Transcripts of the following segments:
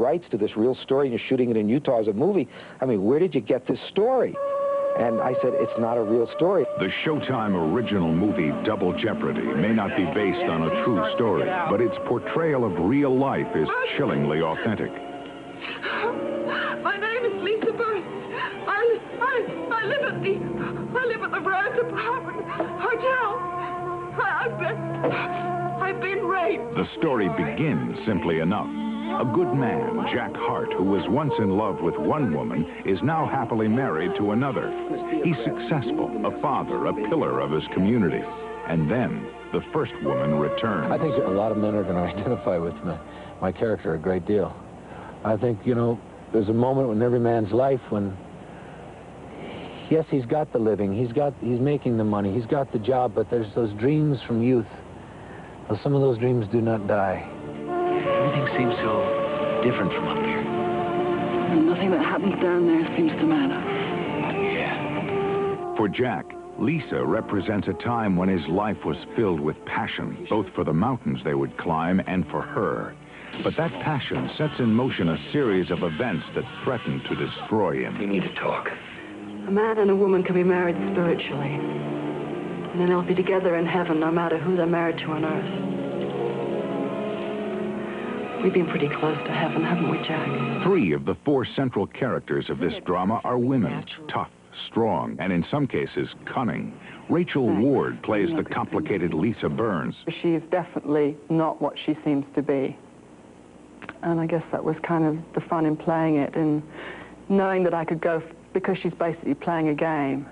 rights to this real story and you're shooting it in Utah as a movie. I mean, where did you get this story? And I said, it's not a real story. The Showtime original movie Double Jeopardy may not be based on a true story, but its portrayal of real life is chillingly authentic. My name is Lisa Burns. I live at the Rose Apartment Hotel. I've been raped. The story begins simply enough. A good man, Jack Hart, who was once in love with one woman, is now happily married to another. He's successful, a father, a pillar of his community. And then, the first woman returns. I think a lot of men are going to identify with my character a great deal. I think, you know, there's a moment in every man's life when, yes, he's got the living, he's making the money, he's got the job, but there's those dreams from youth. Well, some of those dreams do not die. Everything seems so different from up here. And nothing that happens down there seems to matter. Yeah. For Jack, Lisa represents a time when his life was filled with passion, both for the mountains they would climb and for her. But that passion sets in motion a series of events that threaten to destroy him. We need to talk. A man and a woman can be married spiritually. And then they'll be together in heaven no matter who they're married to on earth. We've been pretty close to heaven, haven't we, Jack? 3 of the 4 central characters of this drama are women, tough, strong, and in some cases, cunning. Rachel Ward plays the complicated Lisa Burns. She is definitely not what she seems to be. And I guess that was kind of the fun in playing it, and knowing that I could go, because she's basically playing a game,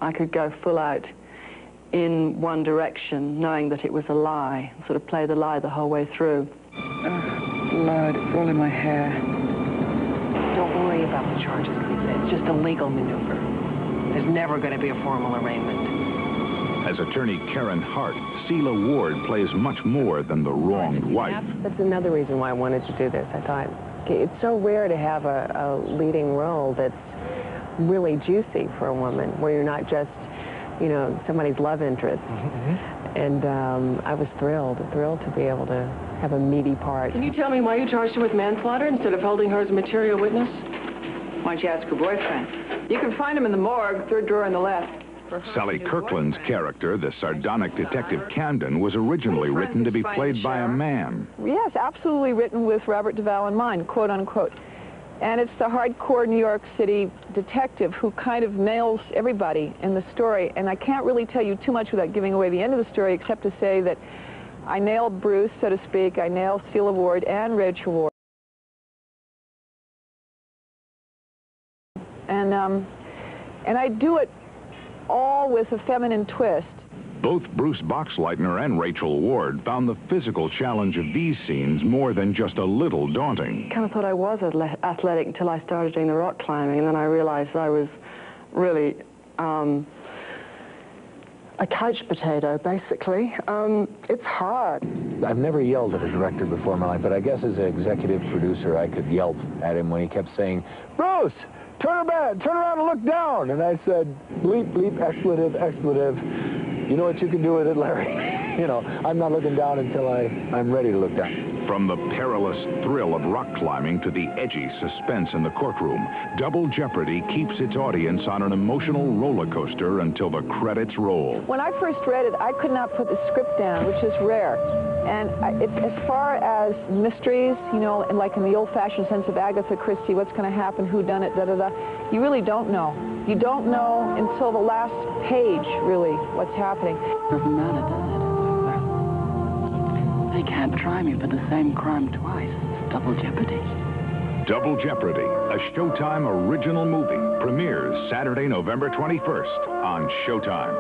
I could go full out in one direction, knowing that it was a lie, sort of play the lie the whole way through. Lord, it's all in my hair. Don't worry about the charges, Lisa. It's just a legal maneuver. There's never going to be a formal arraignment. As attorney Karen Hart, Sheila Ward plays much more than the wronged wife. That's another reason why I wanted to do this. I thought, it's so rare to have a leading role that's really juicy for a woman, where you're not just, you know, somebody's love interest. And I was thrilled to be able to have a meaty part. Can you tell me why you charged her with manslaughter instead of holding her as a material witness? Why don't you ask her boyfriend? You can find him in the morgue, 3rd drawer on the left. Sally Kirkland's character, the sardonic detective Camden, was originally written to be played by a man. Yes, absolutely written with Robert Duvall in mind, quote unquote. And it's the hardcore New York City detective who kind of nails everybody in the story. And I can't really tell you too much without giving away the end of the story, except to say that I nailed Bruce, so to speak. I nailed Sheila Ward and Rachel Ward. And I do it all with a feminine twist. Both Bruce Boxleitner and Rachel Ward found the physical challenge of these scenes more than just a little daunting. I kind of thought I was athletic until I started doing the rock climbing, and then I realized I was really a couch potato, basically. It's hard. I've never yelled at a director before in my life, but I guess as an executive producer, I could yell at him when he kept saying, "Bruce, turn around and look down." And I said, bleep, bleep, expletive, expletive. You know what you can do with it, Larry? You know, I'm not looking down until I'm ready to look down. From the perilous thrill of rock climbing to the edgy suspense in the courtroom, Double Jeopardy keeps its audience on an emotional roller coaster until the credits roll. When I first read it, I could not put the script down, which is rare. And as far as mysteries, you know, and like in the old-fashioned sense of Agatha Christie, what's going to happen, who done it, da-da-da, you really don't know. You don't know until the last page, really, what's happening. Doesn't matter, does it? They can't try me for the same crime twice. It's Double Jeopardy. Double Jeopardy, a Showtime original movie, premieres Saturday, November 21st on Showtime.